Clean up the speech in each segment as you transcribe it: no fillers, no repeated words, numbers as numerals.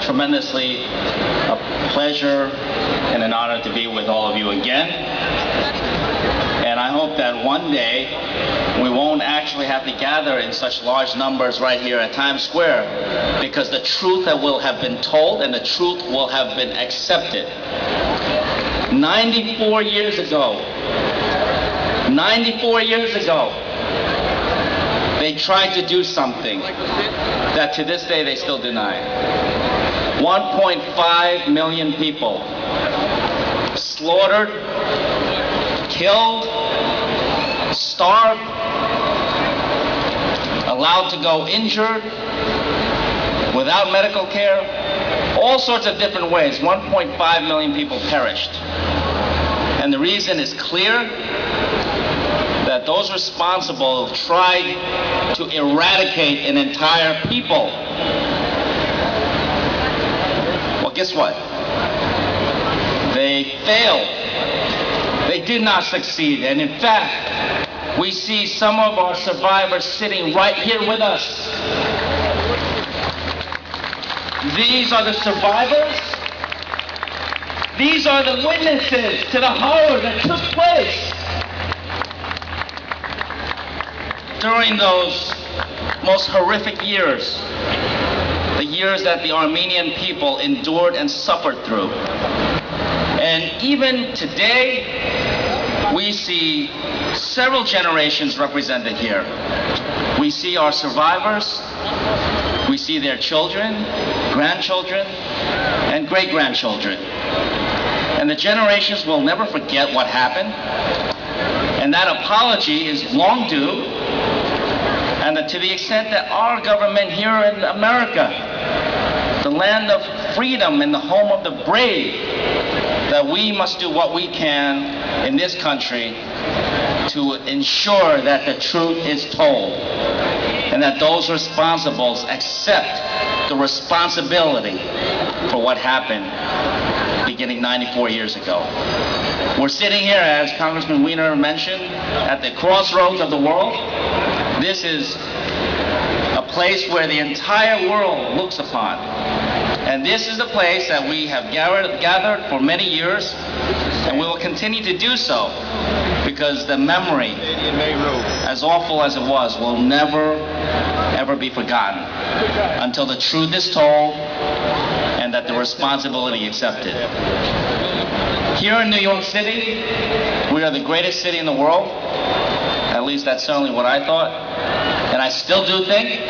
tremendously a pleasure and an honor to be with all of you again. And I hope that one day we won't actually have to gather in such large numbers right here at Times Square, because the truth that will have been told and the truth will have been accepted. 94 years ago, they tried to do something that to this day they still deny. 1.5 million people slaughtered, killed, starved, allowed to go injured, without medical care, all sorts of different ways. 1.5 million people perished. And the reason is clear, that those responsible tried to eradicate an entire people. Well, guess what? They failed. They did not succeed. And in fact, we see some of our survivors sitting right here with us. These are the survivors. These are the witnesses to the horror that took place during those most horrific years, the years that the Armenian people endured and suffered through. And even today, we see several generations represented here. We see our survivors, we see their children, grandchildren, and great-grandchildren. And the generations will never forget what happened. And that apology is long due. And to the extent that our government here in America, the land of freedom and the home of the brave, that we must do what we can in this country to ensure that the truth is told and that those responsible accept the responsibility for what happened beginning 94 years ago. We're sitting here, as Congressman Wiener mentioned, at the crossroads of the world. This is a place where the entire world looks upon. And this is a place that we have gathered for many years, and we will continue to do so, because the memory, as awful as it was, will never, ever be forgotten until the truth is told and that the responsibility accepted. Here in New York City, we are the greatest city in the world. At least that's certainly what I thought, and I still do think.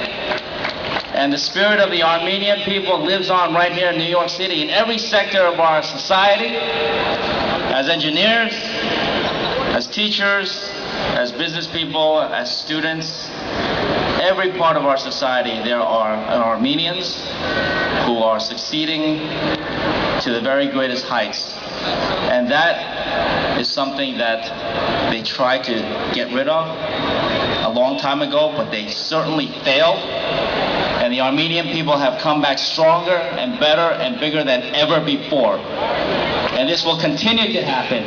And the spirit of the Armenian people lives on right here in New York City, in every sector of our society, as engineers, as teachers, as business people, as students. Every part of our society, there are Armenians who are succeeding to the very greatest heights. And that is something that they tried to get rid of a long time ago, but they certainly failed. And the Armenian people have come back stronger and better and bigger than ever before. And this will continue to happen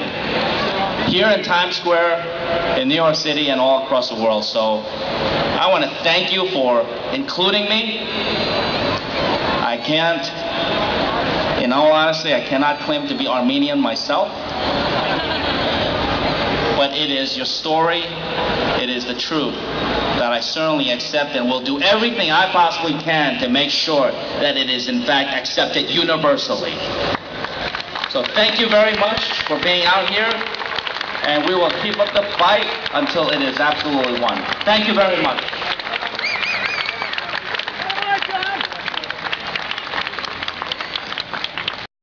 here in Times Square, in New York City, and all across the world. So I want to thank you for including me. I can't, in all honesty, I cannot claim to be Armenian myself. But it is your story, it is the truth that I certainly accept, and will do everything I possibly can to make sure that it is in fact accepted universally. So thank you very much for being out here, and we will keep up the fight until it is absolutely won. Thank you very much.